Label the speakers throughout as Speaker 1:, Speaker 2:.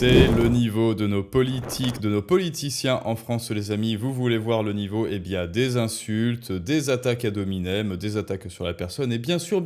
Speaker 1: C'est le niveau de nos politiques, de nos politiciens en France, les amis. Vous voulez voir le niveau? Eh bien, des insultes, des attaques ad hominem, des attaques sur la personne. Et bien sûr,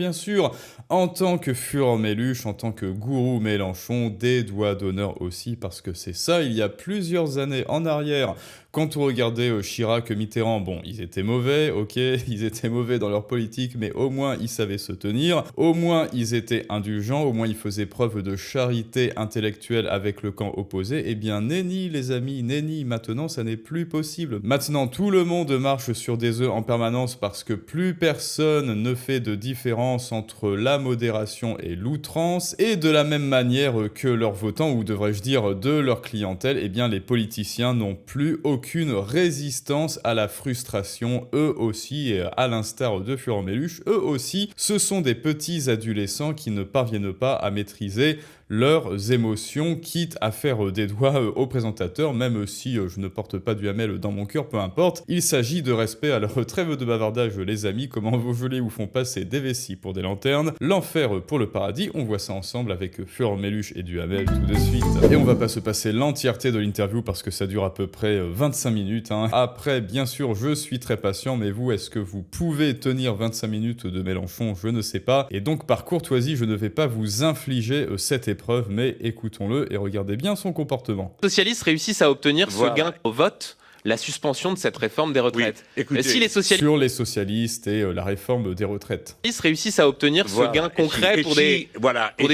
Speaker 1: en tant que Furor Méluche, en tant que gourou Mélenchon, des doigts d'honneur aussi, parce que c'est ça, il y a plusieurs années en arrière, quand on regardait Chirac, Mitterrand, bon, ils étaient mauvais, ok, ils étaient mauvais dans leur politique, mais au moins ils savaient se tenir, au moins ils étaient indulgents, au moins ils faisaient preuve de charité intellectuelle avec le camp opposé. Eh bien, nenni les amis, nenni, maintenant ça n'est plus possible. Maintenant tout le monde marche sur des œufs en permanence parce que plus personne ne fait de différence entre la modération et l'outrance, et de la même manière que leurs votants, ou devrais-je dire de leur clientèle, eh bien les politiciens n'ont plus aucune résistance à la frustration, eux aussi, et à l'instar de Furor Méluche, eux aussi, ce sont des petits adolescents qui ne parviennent pas à maîtriser leurs émotions, quitte à faire des doigts au présentateur, même si je ne porte pas du Hamel dans mon cœur, peu importe. Il s'agit de respect, alors trêve de bavardage les amis, comment vos gelées vous font passer des vessies pour des lanternes, l'enfer pour le paradis, on voit ça ensemble avec Furor Méluche et du Hamel tout de suite. Et on va pas se passer l'entièreté de l'interview parce que ça dure à peu près 25 minutes. Après, bien sûr, je suis très patient, mais vous, est-ce que vous pouvez tenir 25 minutes de Mélenchon? Je ne sais pas. Et donc, par courtoisie, je ne vais pas vous infliger cette épreuve, mais écoutons-le et regardez bien son comportement.
Speaker 2: Les socialistes réussissent à obtenir ce gain au vote, la suspension de cette réforme des retraites.
Speaker 1: Oui, écoutez,
Speaker 2: si les socialistes...
Speaker 1: Sur les socialistes et la réforme des retraites.
Speaker 2: Ils réussissent à obtenir ce gain concret pour des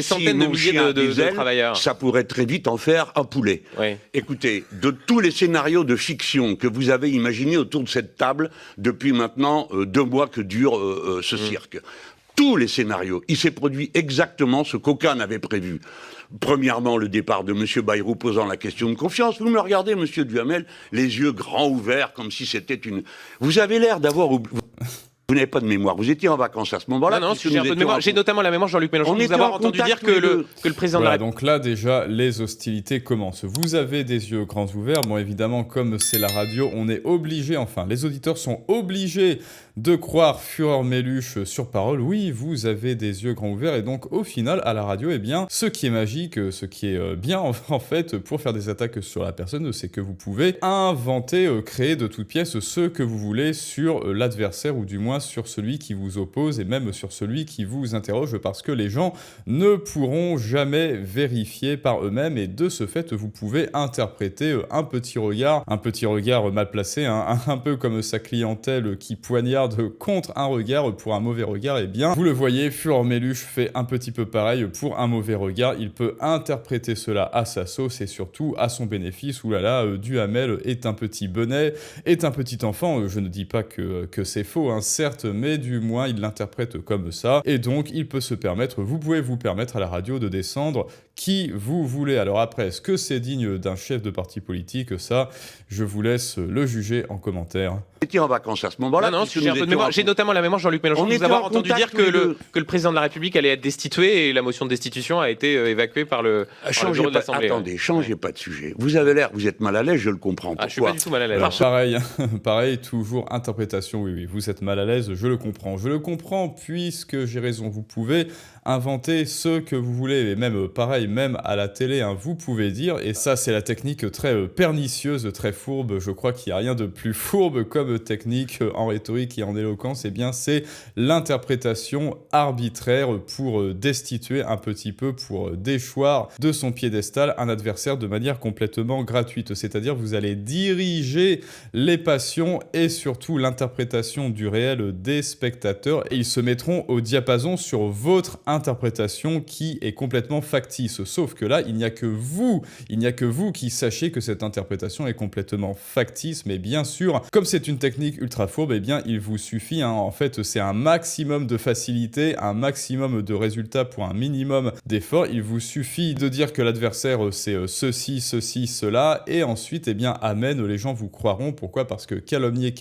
Speaker 2: centaines de milliers de travailleurs.
Speaker 3: Ça pourrait très vite en faire un poulet.
Speaker 2: Oui.
Speaker 3: Écoutez, de tous les scénarios de fiction que vous avez imaginés autour de cette table depuis maintenant 2 mois que dure ce cirque, tous les scénarios, il s'est produit exactement ce qu'aucun n'avait prévu. Premièrement, le départ de M. Bayrou posant la question de confiance. Vous me regardez, M. Duhamel, les yeux grands ouverts, comme si c'était une... Vous avez l'air d'avoir... Vous n'avez pas de mémoire. Vous étiez en vacances à ce moment-là.
Speaker 2: Non, j'ai un peu de mémoire. J'ai notamment la mémoire de Jean-Luc Mélenchon. Vous avoir entendu dire que le président de la République...
Speaker 1: Donc là, déjà, les hostilités commencent. Vous avez des yeux grands ouverts. Bon, évidemment, comme c'est la radio, on est obligé, enfin, les auditeurs sont obligés de croire Furor Méluche sur parole. Oui, vous avez des yeux grands ouverts. Et donc, au final, à la radio, eh bien, ce qui est magique, ce qui est bien, en fait, pour faire des attaques sur la personne, c'est que vous pouvez inventer, créer de toutes pièces ce que vous voulez sur l'adversaire, ou du moins sur celui qui vous oppose, et même sur celui qui vous interroge, parce que les gens ne pourront jamais vérifier par eux-mêmes, et de ce fait, vous pouvez interpréter un petit regard mal placé, un peu comme sa clientèle qui poignarde contre un regard pour un mauvais regard. Et bien, vous le voyez, Furor Méluche fait un petit peu pareil pour un mauvais regard. Il peut interpréter cela à sa sauce et surtout à son bénéfice. Oulala, Duhamel est un petit bonnet, est un petit enfant. Je ne dis pas que c'est faux, certes, mais du moins il l'interprète comme ça. Et donc, il peut se permettre, vous pouvez vous permettre à la radio de descendre qui vous voulez. Alors après, est-ce que c'est digne d'un chef de parti politique? Ça, je vous laisse le juger en commentaire.
Speaker 3: Vous étiez en vacances à ce moment-là.
Speaker 2: Non, j'ai un peu de mémoire. J'ai notamment la mémoire de Jean-Luc Mélenchon. Vous avoir entendu dire que le président de la République allait être destitué, et la motion de destitution a été évacuée par le bureau de l'Assemblée.
Speaker 3: Attendez, changez pas de sujet. Vous avez l'air, vous êtes mal à l'aise, je le comprends. Pourquoi?
Speaker 2: Je suis pas du tout mal à l'aise.
Speaker 1: Pareil, toujours interprétation, oui, vous êtes mal à l'aise, je le comprends, puisque j'ai raison, vous pouvez inventer ce que vous voulez, et même pareil, même à la télé, vous pouvez dire, et ça c'est la technique très pernicieuse, très fourbe, je crois qu'il n'y a rien de plus fourbe comme technique en rhétorique et en éloquence, et bien c'est l'interprétation arbitraire pour destituer un petit peu, pour déchoir de son piédestal un adversaire de manière complètement gratuite, c'est-à-dire vous allez diriger les passions et surtout l'interprétation du réel des spectateurs, et ils se mettront au diapason sur votre interprétation qui est complètement factice. Sauf que là, il n'y a que vous qui sachez que cette interprétation est complètement factice, mais bien sûr, comme c'est une technique ultra fourbe, eh bien, il vous suffit, en fait, c'est un maximum de facilité, un maximum de résultats pour un minimum d'efforts. Il vous suffit de dire que l'adversaire, c'est ceci, cela, et ensuite, eh bien, amen, les gens vous croiront. Pourquoi? Parce que calomnier,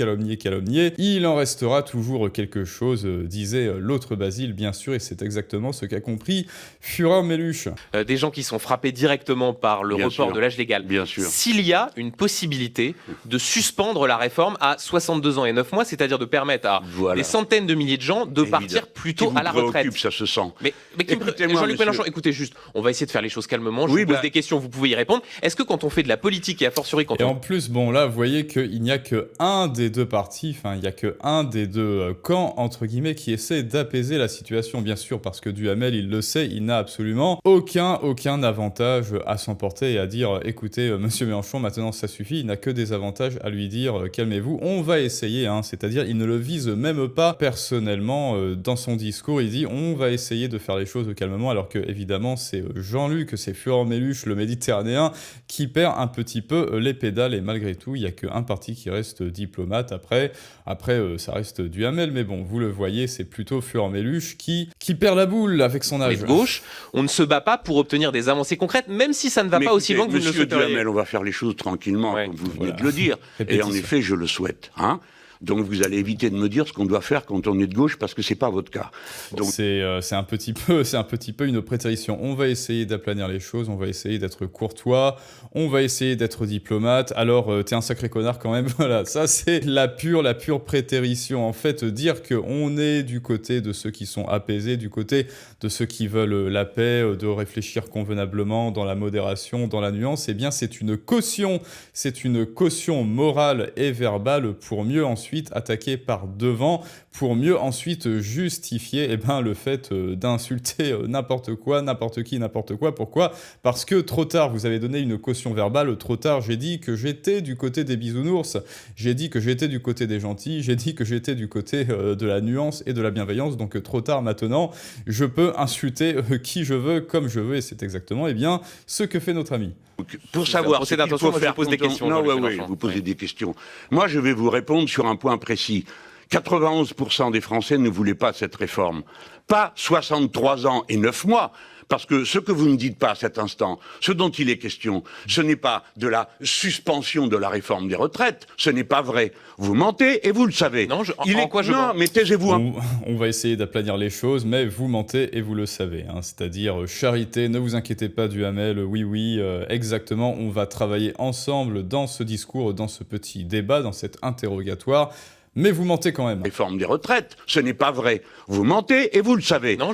Speaker 1: il en restera toujours quelque chose, disait l'autre Basile, bien sûr, et c'est exactement exactement ce qu'a compris Führer Meluche.
Speaker 2: Des gens qui sont frappés directement par le report de l'âge légal.
Speaker 3: Bien sûr.
Speaker 2: S'il y a une possibilité de suspendre la réforme à 62 ans et 9 mois, c'est-à-dire de permettre à des centaines de milliers de gens de partir plus tôt à la retraite.
Speaker 3: Ça se sent.
Speaker 2: Mais Jean-Luc Mélenchon, écoutez juste, on va essayer de faire les choses calmement. Je vous pose des questions, vous pouvez y répondre. Est-ce que quand on fait de la politique, et a fortiori quand
Speaker 1: en plus, bon là, vous voyez qu'il n'y a qu'un des deux partis, enfin il n'y a qu'un des deux camps, entre guillemets, qui essaie d'apaiser la situation, bien sûr, parce que Duhamel, il le sait, il n'a absolument aucun avantage à s'emporter et à dire « Écoutez, monsieur Mélenchon, maintenant ça suffit », il n'a que des avantages à lui dire « Calmez-vous, on va essayer », c'est-à-dire il ne le vise même pas personnellement dans son discours, il dit « On va essayer de faire les choses calmement », alors que évidemment c'est Jean-Luc, c'est Führer Meluche, le méditerranéen, qui perd un petit peu les pédales, et malgré tout, il n'y a qu'un parti qui reste diplomate. Après ça reste Duhamel, mais bon, vous le voyez, c'est plutôt Führer Meluche qui perd la boule avec son âge.
Speaker 2: De gauche, on ne se bat pas pour obtenir des avancées concrètes, même si ça ne va pas aussi loin que vous ne le souhaiteriez.
Speaker 3: Duhamel, on va faire les choses tranquillement, comme vous venez de le dire. Et en effet, je le souhaite. Donc vous allez éviter de me dire ce qu'on doit faire quand on est de gauche, parce que c'est pas votre cas. Donc
Speaker 1: c'est un petit peu une prétérition. On va essayer d'aplanir les choses, on va essayer d'être courtois, on va essayer d'être diplomate. Alors t'es un sacré connard quand même. Voilà, ça c'est la pure prétérition. En fait, dire que on est du côté de ceux qui sont apaisés, du côté de ceux qui veulent la paix, de réfléchir convenablement, dans la modération, dans la nuance, eh bien c'est une caution morale et verbale pour mieux ensuite attaquer par devant, pour mieux ensuite justifier le fait d'insulter n'importe quoi, n'importe qui, n'importe quoi. Pourquoi ? Parce que trop tard, vous avez donné une caution verbale, trop tard, j'ai dit que j'étais du côté des bisounours, j'ai dit que j'étais du côté des gentils, j'ai dit que j'étais du côté de la nuance et de la bienveillance, donc trop tard maintenant, je peux insulter qui je veux, comme je veux, et c'est exactement ce que fait notre ami.
Speaker 3: Pour savoir ce qu'il faut faire,
Speaker 2: je pose des questions.
Speaker 3: Vous posez des questions. Moi, je vais vous répondre sur un point précis. 91% des Français ne voulaient pas cette réforme. Pas 63 ans et 9 mois. Parce que ce que vous ne dites pas à cet instant, ce dont il est question, ce n'est pas de la suspension de la réforme des retraites. Ce n'est pas vrai. Vous mentez et vous le savez.
Speaker 2: Non, mais
Speaker 3: taisez-vous
Speaker 1: on va essayer d'aplanir les choses, mais vous mentez et vous le savez. C'est-à-dire, charité, ne vous inquiétez pas, Duhamel, oui, exactement, on va travailler ensemble dans ce discours, dans ce petit débat, dans cet interrogatoire. Mais vous mentez quand même.
Speaker 3: Réforme des retraites, ce n'est pas vrai. Vous mentez et vous le savez.
Speaker 2: Non,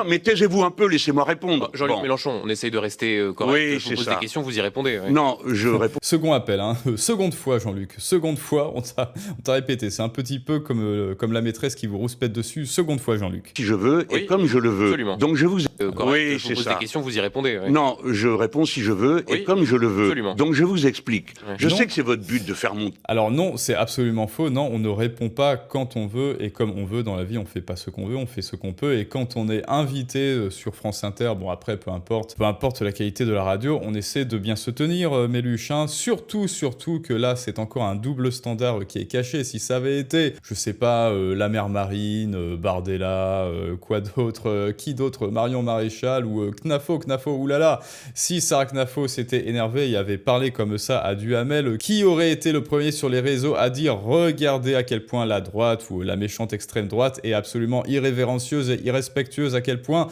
Speaker 3: mais taisez-vous un peu, laissez-moi répondre.
Speaker 2: Jean-Luc Mélenchon, on essaye de rester correct.
Speaker 3: Oui,
Speaker 2: je vous pose des questions, vous y répondez. Ouais.
Speaker 3: Non, je réponds.
Speaker 1: Second appel, seconde fois, Jean-Luc. Seconde fois, on t'a répété. C'est un petit peu comme la maîtresse qui vous rouspète dessus. Seconde fois, Jean-Luc.
Speaker 3: Si je veux et comme je le veux.
Speaker 2: Absolument.
Speaker 3: Donc je vous.
Speaker 2: Oui, je vous pose des questions, vous y répondez. Ouais.
Speaker 3: Non, je réponds si je veux et comme je le veux.
Speaker 2: Absolument.
Speaker 3: Donc je vous explique. Ouais. Je sais que c'est votre but de faire monter.
Speaker 1: Alors non, c'est absolument faux. Non, on ne répond pas quand on veut et comme on veut dans la vie. On fait pas ce qu'on veut, on fait ce qu'on peut. Et quand on est invité sur France Inter, bon après peu importe la qualité de la radio, on essaie de bien se tenir, Méluche. Surtout que là c'est encore un double standard qui est caché. Si ça avait été, je sais pas, la mère Marine, Bardella, quoi d'autre, qui d'autre, Marion Maréchal ou Knafo, oulala. Si Sarah Knafo s'était énervée et avait parlé comme ça à Duhamel, qui aurait été le premier sur les réseaux à dire regardez à quel point la droite ou la méchante extrême droite est absolument irrévérencieuse et irrespectueuse, à quel point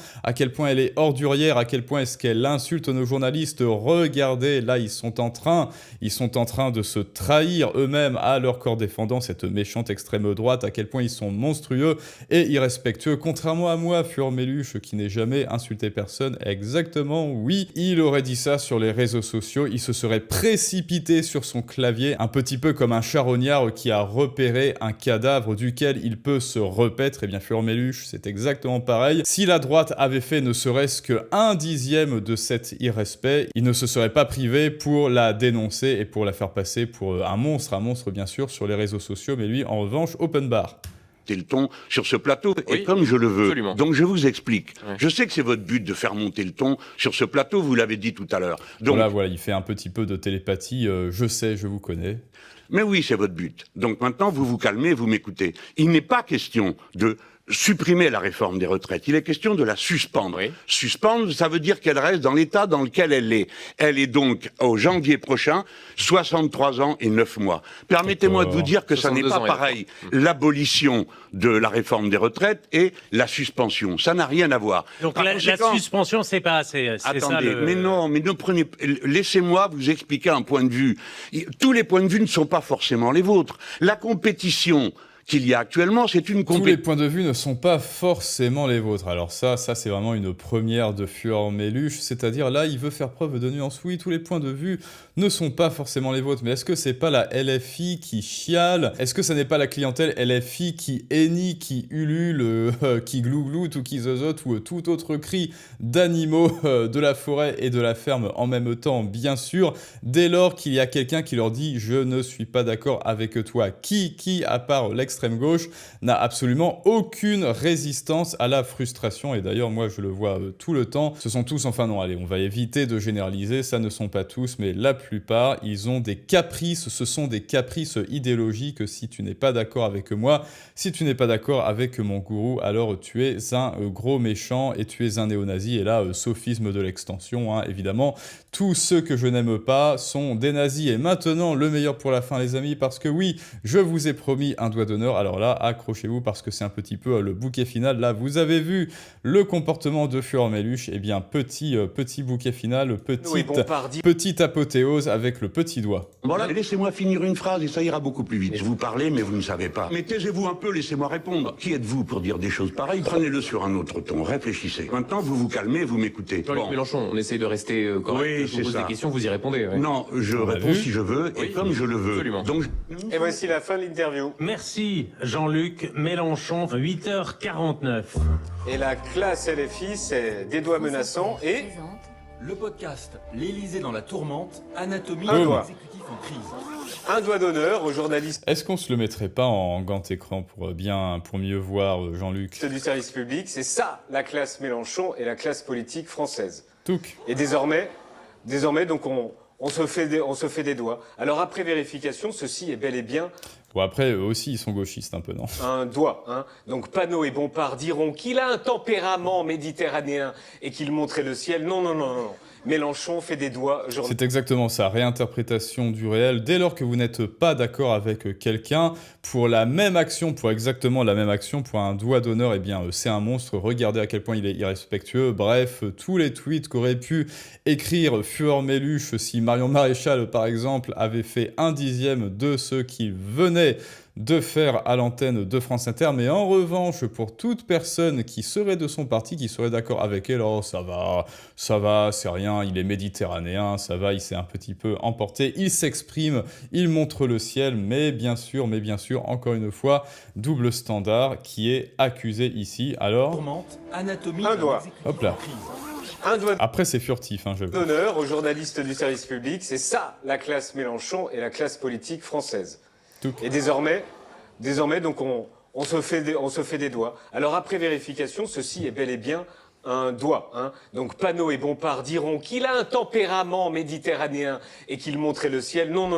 Speaker 1: elle est ordurière, à quel point est-ce qu'elle insulte nos journalistes. Regardez, là ils sont en train de se trahir eux-mêmes à leur corps défendant, cette méchante extrême droite, à quel point ils sont monstrueux et irrespectueux, contrairement à moi, Führer Meluche, qui n'est jamais insulté personne. Exactement, oui, il aurait dit ça sur les réseaux sociaux, il se serait précipité sur son clavier, un petit peu comme un charognard qui a repéré un cadavre duquel il peut se repaître. Et bien Führer Meluche, c'est exactement pareil. Si la droite avait fait ne serait-ce qu'un dixième de cet irrespect, il ne se serait pas privé pour la dénoncer et pour la faire passer pour un monstre bien sûr sur les réseaux sociaux, mais lui en revanche open bar.
Speaker 3: Le ton sur ce plateau et comme je le veux.
Speaker 2: Absolument.
Speaker 3: Donc je vous explique.
Speaker 2: Ouais.
Speaker 3: Je sais que c'est votre but de faire monter le ton sur ce plateau, vous l'avez dit tout à l'heure. Donc
Speaker 1: voilà, il fait un petit peu de télépathie, je sais, je vous connais.
Speaker 3: Mais oui, c'est votre but. Donc maintenant, vous vous calmez, vous m'écoutez. Il n'est pas question de supprimer la réforme des retraites. Il est question de la suspendre.
Speaker 2: Oui.
Speaker 3: Suspendre, ça veut dire qu'elle reste dans l'état dans lequel elle est. Elle est donc, au janvier prochain, 63 ans et 9 mois. Permettez-moi de vous dire que ça n'est pas pareil. L'abolition de la réforme des retraites et la suspension. Ça n'a rien à voir.
Speaker 4: Donc la suspension, c'est pas assez.
Speaker 3: Attendez,
Speaker 4: ça,
Speaker 3: mais non, mais ne prenez... Laissez-moi vous expliquer un point de vue. Tous les points de vue ne sont pas forcément les vôtres. La compétition qu'il y a actuellement, c'est une
Speaker 1: compétition. Tous les points de vue ne sont pas forcément les vôtres. Alors ça c'est vraiment une première de Furmeluche, c'est-à-dire là, il veut faire preuve de nuance. Oui, tous les points de vue ne sont pas forcément les vôtres, mais est-ce que c'est pas la LFI qui chiale? Est-ce que ça n'est pas la clientèle LFI qui hennit, qui ulule, qui glougloute ou qui zozote ou tout autre cri d'animaux de la forêt et de la ferme en même temps, bien sûr, dès lors qu'il y a quelqu'un qui leur dit « je ne suis pas d'accord avec toi ». Qui, à part l'extrême gauche, n'a absolument aucune résistance à la frustration. Et d'ailleurs, moi, je le vois tout le temps. Ce sont tous, enfin non, allez, on va éviter de généraliser. Ça ne sont pas tous, mais la plupart, ils ont des caprices. Ce sont des caprices idéologiques. Si tu n'es pas d'accord avec moi, si tu n'es pas d'accord avec mon gourou, alors tu es un gros méchant et tu es un néo-nazi. Et là, sophisme de l'extension, hein, évidemment. Tous ceux que je n'aime pas sont des nazis. Et maintenant, le meilleur pour la fin, les amis, parce que oui, je vous ai promis un doigt d'honneur. Alors là, accrochez-vous parce que c'est un petit peu le bouquet final. Là, vous avez vu le comportement de Furmeluche. Eh bien, petit bouquet final, petite apothéose avec le petit doigt.
Speaker 3: Voilà, laissez-moi finir une phrase et ça ira beaucoup plus vite. Vous parlez, mais vous ne savez pas. Mais taisez-vous un peu, laissez-moi répondre. Qui êtes-vous pour dire des choses pareilles? Prenez-le sur un autre ton, réfléchissez. Maintenant, vous vous calmez, vous m'écoutez.
Speaker 2: Jean-Luc Mélenchon, on essaye de rester correct.
Speaker 3: Oui,
Speaker 2: je vous pose des questions, vous y répondez. Ouais.
Speaker 3: Non, je réponds si je veux et comme je le veux.
Speaker 2: Absolument.
Speaker 3: Donc,
Speaker 5: Et voici la fin de l'interview.
Speaker 4: Merci Jean-Luc Mélenchon, 8h49.
Speaker 5: Et la classe LFI, c'est des doigts menaçants et...
Speaker 6: Le podcast L'Élysée dans la tourmente, anatomie
Speaker 5: Un
Speaker 6: de
Speaker 5: doigt.
Speaker 6: l'exécutif en crise.
Speaker 5: Un doigt d'honneur aux journalistes
Speaker 1: Est-ce qu'on se le mettrait pas en grand écran pour mieux voir Jean-Luc?
Speaker 5: du service public. C'est ça, la classe Mélenchon et la classe politique française.
Speaker 1: Touc.
Speaker 5: Et désormais donc on se fait des doigts. Alors après vérification, ceci est bel et bien
Speaker 1: Bon, après, eux aussi, ils sont gauchistes un peu, non?
Speaker 5: un doigt. Hein. Donc Panot et Bompard diront qu'il a un tempérament méditerranéen et qu'il montrait le ciel. Non. Mélenchon fait des doigts.
Speaker 1: C'est exactement ça, réinterprétation du réel. Dès lors que vous n'êtes pas d'accord avec quelqu'un, pour exactement la même action, pour un doigt d'honneur, eh bien, c'est un monstre. Regardez à quel point il est irrespectueux. Bref, tous les tweets qu'aurait pu écrire Furmeluche si Marion Maréchal, par exemple, avait fait 1/10 de ce qu'il venait de faire à l'antenne de France Inter, mais en revanche, pour toute personne qui serait de son parti, qui serait d'accord avec elle, oh ça va, c'est rien, il est méditerranéen, ça va, il s'est un petit peu emporté, il s'exprime, il montre le ciel, mais bien sûr, encore une fois, double standard qui est accusé ici, alors...
Speaker 6: Tourmente, anatomie
Speaker 5: Un
Speaker 6: de
Speaker 5: doigt.
Speaker 6: l'exécutif
Speaker 1: Hop là.
Speaker 6: en crise.
Speaker 5: Un doigt
Speaker 1: Après, c'est furtif, hein, je veux.
Speaker 5: d'honneur aux journalistes du service public. C'est ça, la classe Mélenchon et la classe politique française.
Speaker 1: Tout.
Speaker 5: Et désormais donc on se fait des doigts. Alors après vérification, ceci est bel et bien un doigt. Hein. Donc Panot et Bompard diront qu'il a un tempérament méditerranéen et qu'il montrait le ciel. Non.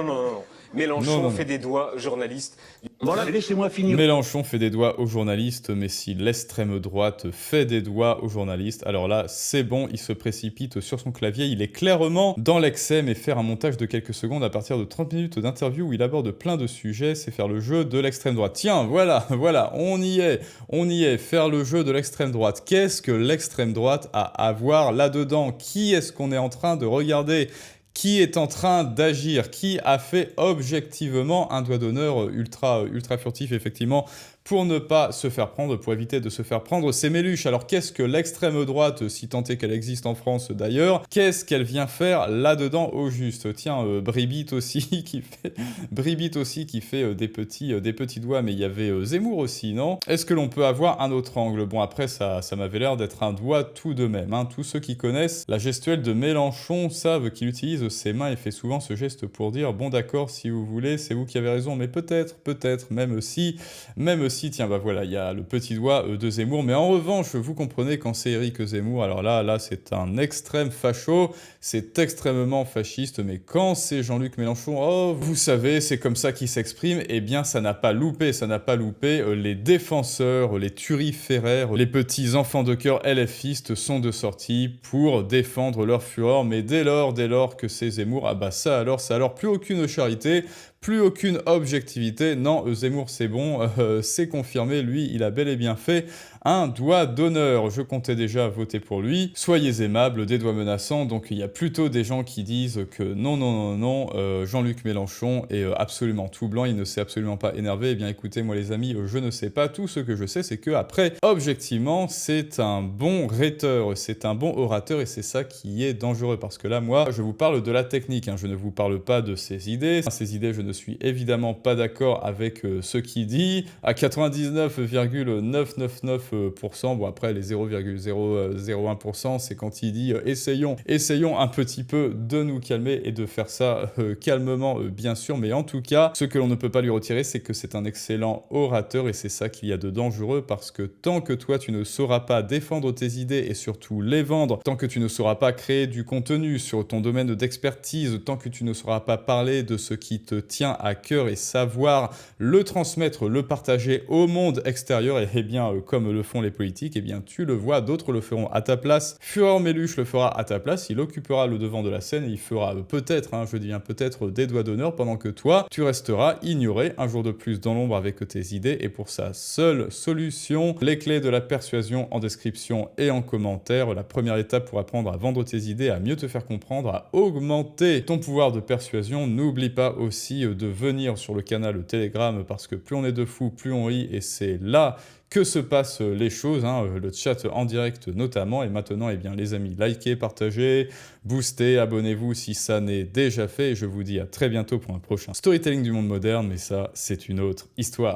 Speaker 5: Mélenchon fait des doigts, journaliste.
Speaker 3: voilà, laissez-moi finir.
Speaker 1: Mélenchon fait des doigts aux journalistes, mais si l'extrême droite fait des doigts aux journalistes, alors là, c'est bon, il se précipite sur son clavier, il est clairement dans l'excès, mais faire un montage de quelques secondes à partir de 30 minutes d'interview où il aborde plein de sujets, c'est faire le jeu de l'extrême droite. Tiens, voilà, on y est, faire le jeu de l'extrême droite. Qu'est-ce que l'extrême droite a à voir là-dedans? Qui est-ce qu'on est en train de regarder? Qui est en train d'agir? Qui a fait objectivement un doigt d'honneur ultra furtif, effectivement, pour ne pas se faire prendre, pour éviter de se faire prendre? C'est Méluche. Alors qu'est-ce que l'extrême droite, si tant est qu'elle existe en France d'ailleurs, qu'est-ce qu'elle vient faire là-dedans au juste? Tiens, Bribit aussi qui fait des petits doigts, mais il y avait Zemmour aussi, non? Est-ce que l'on peut avoir un autre angle? Bon, après, ça m'avait l'air d'être un doigt tout de même. Hein. Tous ceux qui connaissent la gestuelle de Mélenchon savent qu'il utilise ses mains et fait souvent ce geste pour dire « Bon d'accord, si vous voulez, c'est vous qui avez raison, mais peut-être, même si aussi, tiens, bah voilà, il y a le petit doigt de Zemmour, mais en revanche, vous comprenez quand c'est Éric Zemmour, alors là, c'est un extrême facho, c'est extrêmement fasciste, mais quand c'est Jean-Luc Mélenchon, oh, vous savez, c'est comme ça qu'il s'exprime, eh bien, ça n'a pas loupé les défenseurs, les turiféraires, les petits enfants de cœur LFistes sont de sortie pour défendre leur fureur, mais dès lors que c'est Zemmour, ah bah ça alors, plus aucune charité, plus aucune objectivité, non, Zemmour c'est bon, c'est confirmé, lui il a bel et bien fait un doigt d'honneur, je comptais déjà voter pour lui, soyez aimables, des doigts menaçants, donc il y a plutôt des gens qui disent que non, Jean-Luc Mélenchon est absolument tout blanc, il ne s'est absolument pas énervé, eh bien écoutez moi les amis, je ne sais pas, tout ce que je sais c'est que après, objectivement, c'est un bon rhéteur, c'est un bon orateur et c'est ça qui est dangereux, parce que là moi, je vous parle de la technique, hein, je ne vous parle pas de ses idées, je ne suis évidemment pas d'accord avec ce qu'il dit, à 99,999%, bon après les 0,001%, c'est quand il dit essayons un petit peu de nous calmer et de faire ça calmement bien sûr, mais en tout cas, ce que l'on ne peut pas lui retirer, c'est que c'est un excellent orateur et c'est ça qu'il y a de dangereux, parce que tant que toi tu ne sauras pas défendre tes idées et surtout les vendre, tant que tu ne sauras pas créer du contenu sur ton domaine d'expertise, tant que tu ne sauras pas parler de ce qui te tient à cœur et savoir le transmettre, le partager au monde extérieur, et bien comme le font les politiques, et bien tu le vois, d'autres le feront à ta place. Fureur Méluche le fera à ta place, il occupera le devant de la scène et il fera peut-être, je dis bien peut-être, des doigts d'honneur, pendant que toi, tu resteras ignoré un jour de plus dans l'ombre avec tes idées, et pour sa seule solution, les clés de la persuasion en description et en commentaire, la première étape pour apprendre à vendre tes idées, à mieux te faire comprendre, à augmenter ton pouvoir de persuasion. N'oublie pas aussi de venir sur le canal Telegram, parce que plus on est de fous, plus on rit, et c'est là que se passent les choses, le chat en direct notamment. Et maintenant, eh bien, les amis, likez, partagez, boostez, abonnez-vous si ça n'est déjà fait, et je vous dis à très bientôt pour un prochain storytelling du monde moderne, mais ça, c'est une autre histoire.